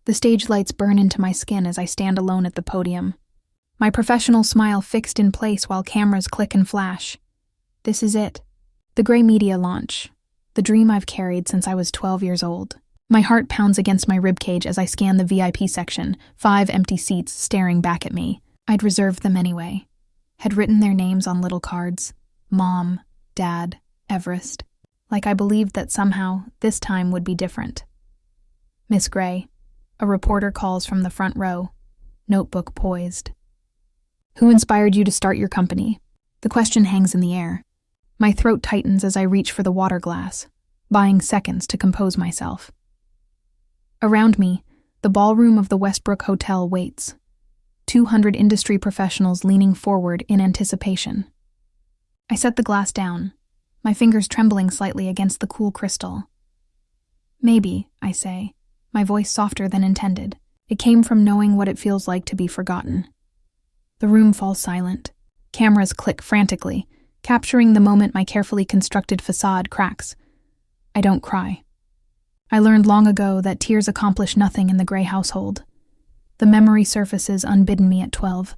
The stage lights burn into my skin as I stand alone at the podium. My professional smile fixed in place while cameras click and flash. This is it. The Gray Media launch. The dream I've carried since I was 12 years old. My heart pounds against my ribcage as I scan the VIP section, 5 empty seats staring back at me. I'd reserved them anyway. Had written their names on little cards. Mom, Dad, Everest. Like I believed that somehow this time would be different. Miss Gray. A reporter calls from the front row, notebook poised. Who inspired you to start your company? The question hangs in the air. My throat tightens as I reach for the water glass, buying seconds to compose myself. Around me, the ballroom of the Westbrook Hotel waits. 200 industry professionals leaning forward in anticipation. I set the glass down, my fingers trembling slightly against the cool crystal. Maybe, I say, my voice softer than intended. It came from knowing what it feels like to be forgotten. The room falls silent. Cameras click frantically, capturing the moment my carefully constructed facade cracks. I don't cry. I learned long ago that tears accomplish nothing in the Gray household. The memory surfaces unbidden me at 12,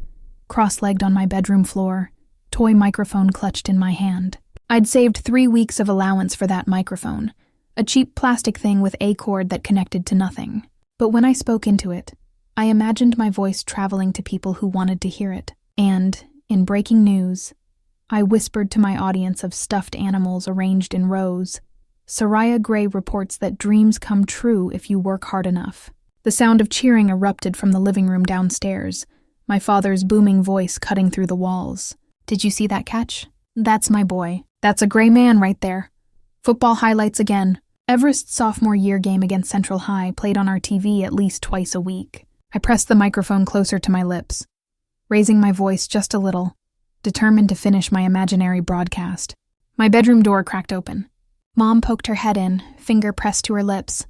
cross-legged on my bedroom floor, toy microphone clutched in my hand. I'd saved 3 weeks of allowance for that microphone, a cheap plastic thing with a cord that connected to nothing. But when I spoke into it, I imagined my voice traveling to people who wanted to hear it. And, in breaking news, I whispered to my audience of stuffed animals arranged in rows. Sariah Gray reports that dreams come true if you work hard enough. The sound of cheering erupted from the living room downstairs, my father's booming voice cutting through the walls. Did you see that catch? That's my boy. That's a Gray man right there. Football highlights again. Everest's sophomore year game against Central High played on our TV at least twice a week. I pressed the microphone closer to my lips, raising my voice just a little, determined to finish my imaginary broadcast. My bedroom door cracked open. Mom poked her head in, finger pressed to her lips.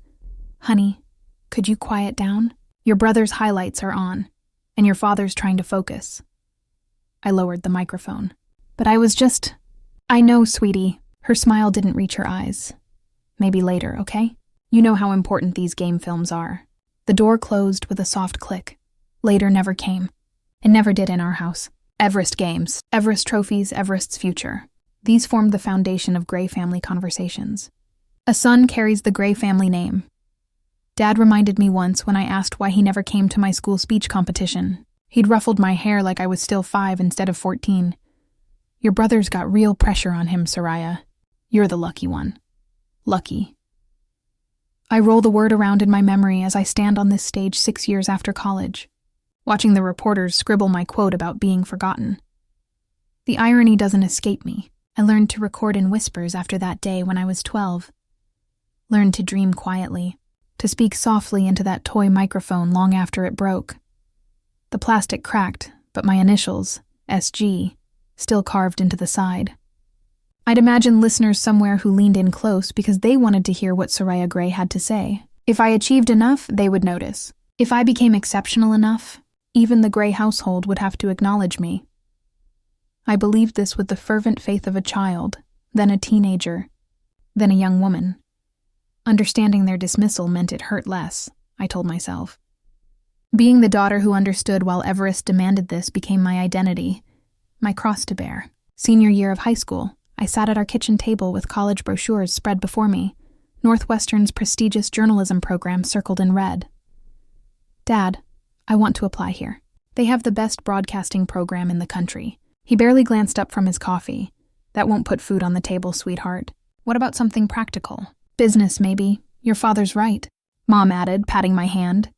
Honey, could you quiet down? Your brother's highlights are on, and your father's trying to focus. I lowered the microphone. But I know, sweetie. Her smile didn't reach her eyes. Maybe later, okay? You know how important these game films are. The door closed with a soft click. Later never came. It never did in our house. Everest games, Everest trophies, Everest's future. These formed the foundation of Gray family conversations. A son carries the Gray family name. Dad reminded me once when I asked why he never came to my school speech competition. He'd ruffled my hair like I was still 5 instead of 14. Your brother's got real pressure on him, Sariah. You're the lucky one. Lucky. I roll the word around in my memory as I stand on this stage 6 years after college, watching the reporters scribble my quote about being forgotten. The irony doesn't escape me. I learned to record in whispers after that day when I was 12. Learned to dream quietly, to speak softly into that toy microphone long after it broke. The plastic cracked, but my initials, SG, still carved into the side. I'd imagine listeners somewhere who leaned in close because they wanted to hear what Sariah Gray had to say. If I achieved enough, they would notice. If I became exceptional enough, even the Gray household would have to acknowledge me. I believed this with the fervent faith of a child, then a teenager, then a young woman. Understanding their dismissal meant it hurt less, I told myself. Being the daughter who understood while Everest demanded this became my identity, my cross to bear. Senior year of high school, I sat at our kitchen table with college brochures spread before me, Northwestern's prestigious journalism program circled in red. Dad, I want to apply here. They have the best broadcasting program in the country. He barely glanced up from his coffee. That won't put food on the table, sweetheart. What about something practical? Business, maybe. Your father's right. Mom added, patting my hand.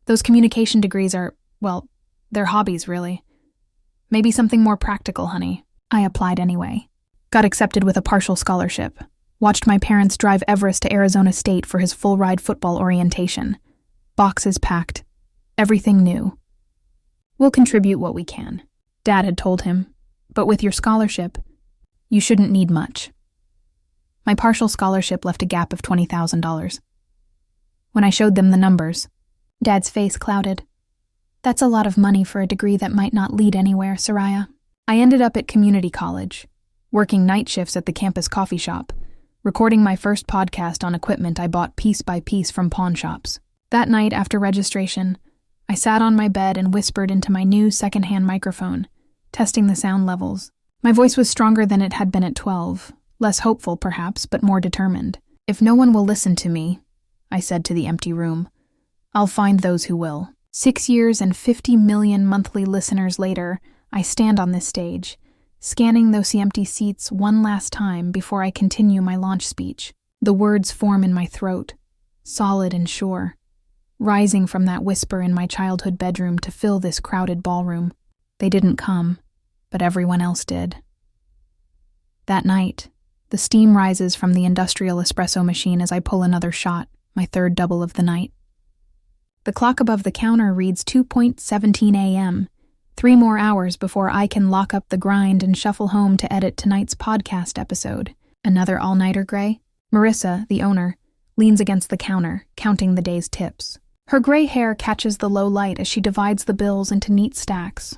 Those communication degrees are, well, they're hobbies, really. Maybe something more practical, honey. I applied anyway. Got accepted with a partial scholarship. Watched my parents drive Everest to Arizona State for his full-ride football orientation. Boxes packed. Everything new. We'll contribute what we can, Dad had told him. But with your scholarship, you shouldn't need much. My partial scholarship left a gap of $20,000. When I showed them the numbers, Dad's face clouded. That's a lot of money for a degree that might not lead anywhere, Sariah. I ended up at community college, working night shifts at the campus coffee shop, recording my first podcast on equipment I bought piece by piece from pawn shops. That night after registration, I sat on my bed and whispered into my new secondhand microphone, testing the sound levels. My voice was stronger than it had been at 12, less hopeful perhaps, but more determined. If no one will listen to me, I said to the empty room, I'll find those who will. 6 years and 50 million monthly listeners later, I stand on this stage, scanning those empty seats one last time before I continue my launch speech. The words form in my throat, solid and sure, rising from that whisper in my childhood bedroom to fill this crowded ballroom. They didn't come, but everyone else did. That night, the steam rises from the industrial espresso machine as I pull another shot, my third double of the night. The clock above the counter reads 2:17 a.m., 3 more hours before I can lock up the grind and shuffle home to edit tonight's podcast episode. Another all-nighter, Gray? Marissa, the owner, leans against the counter, counting the day's tips. Her gray hair catches the low light as she divides the bills into neat stacks.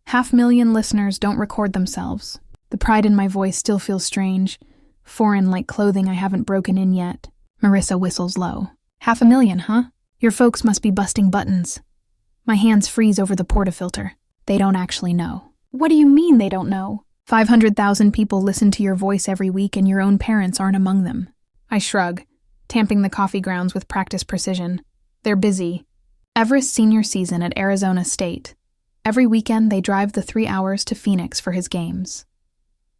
500,000 listeners don't record themselves. The pride in my voice still feels strange, foreign like clothing I haven't broken in yet. Marissa whistles low. 500,000, huh? Your folks must be busting buttons. My hands freeze over the portafilter. They don't actually know. What do you mean they don't know? 500,000 people listen to your voice every week and your own parents aren't among them. I shrug, tamping the coffee grounds with practiced precision. They're busy. Everest senior season at Arizona State. Every weekend they drive the 3 hours to Phoenix for his games.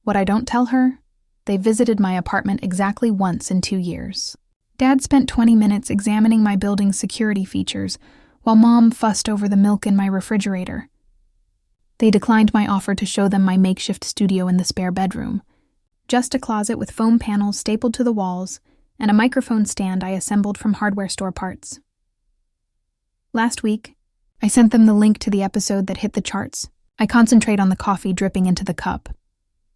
What I don't tell her? They visited my apartment exactly once in 2 years. Dad spent 20 minutes examining my building's security features, while Mom fussed over the milk in my refrigerator. They declined my offer to show them my makeshift studio in the spare bedroom. Just a closet with foam panels stapled to the walls and a microphone stand I assembled from hardware store parts. Last week, I sent them the link to the episode that hit the charts. I concentrate on the coffee dripping into the cup.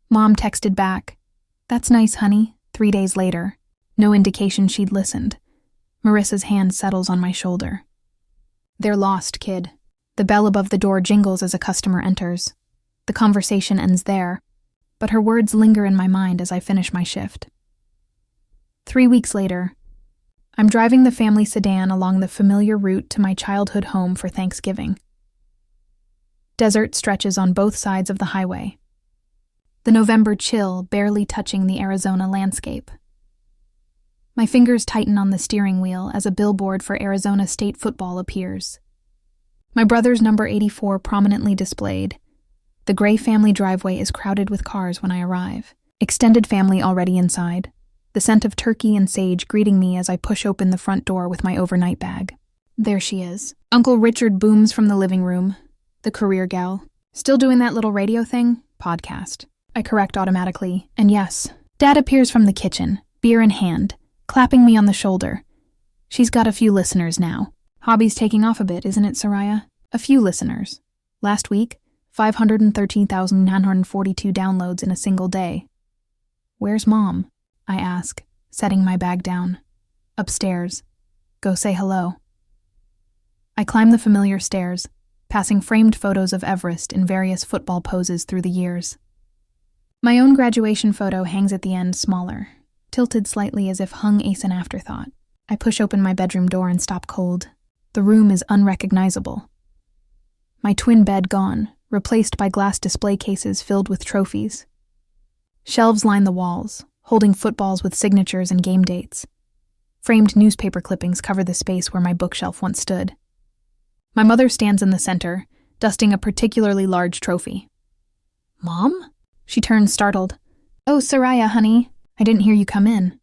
Mom texted back, "That's nice, honey," 3 days later. No indication she'd listened. Marissa's hand settles on my shoulder. They're lost, kid. The bell above the door jingles as a customer enters. The conversation ends there, but her words linger in my mind as I finish my shift. 3 weeks later, I'm driving the family sedan along the familiar route to my childhood home for Thanksgiving. Desert stretches on both sides of the highway, the November chill barely touching the Arizona landscape. My fingers tighten on the steering wheel as a billboard for Arizona State football appears. My brother's number 84 prominently displayed. The Gray family driveway is crowded with cars when I arrive. Extended family already inside. The scent of turkey and sage greeting me as I push open the front door with my overnight bag. There she is. Uncle Richard booms from the living room. The career gal. Still doing that little radio thing? Podcast. I correct automatically, and yes, Dad appears from the kitchen, beer in hand, clapping me on the shoulder. She's got a few listeners now. Hobby's taking off a bit, isn't it, Sariah? A few listeners. Last week, 513,942 downloads in a single day. Where's Mom? I ask, setting my bag down. Upstairs. Go say hello. I climb the familiar stairs, passing framed photos of Everest in various football poses through the years. My own graduation photo hangs at the end smaller, tilted slightly as if hung as an afterthought. I push open my bedroom door and stop cold. The room is unrecognizable. My twin bed gone, replaced by glass display cases filled with trophies. Shelves line the walls, holding footballs with signatures and game dates. Framed newspaper clippings cover the space where my bookshelf once stood. My mother stands in the center, dusting a particularly large trophy. "Mom?" She turns startled. "Oh, Sariah, honey. I didn't hear you come in."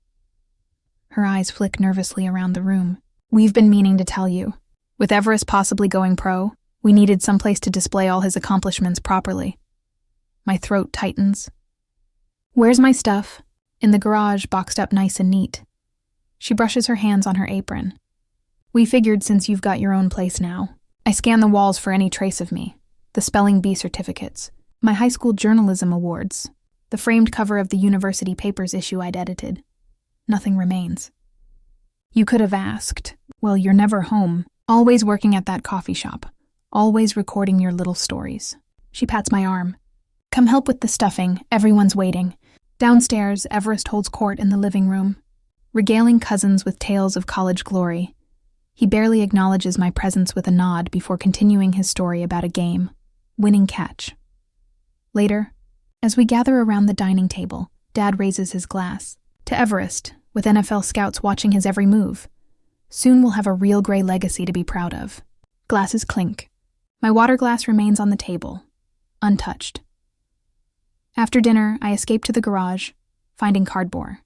Her eyes flick nervously around the room. "We've been meaning to tell you. With Everest possibly going pro, we needed someplace to display all his accomplishments properly." My throat tightens. "Where's my stuff?" "In the garage, boxed up nice and neat." She brushes her hands on her apron. "We figured since you've got your own place now." I scan the walls for any trace of me. The spelling bee certificates, my high school journalism awards, the framed cover of the university papers issue I'd edited. Nothing remains. "You could have asked. Well, you're never home. Always working at that coffee shop. Always recording your little stories." She pats my arm. "Come help with the stuffing. Everyone's waiting." Downstairs, Everest holds court in the living room, regaling cousins with tales of college glory. He barely acknowledges my presence with a nod before continuing his story about a game, winning catch. Later, as we gather around the dining table, Dad raises his glass. To Everest, with NFL scouts watching his every move. Soon we'll have a real Gray legacy to be proud of. Glasses clink. My water glass remains on the table, untouched. After dinner, I escape to the garage, finding cardboard.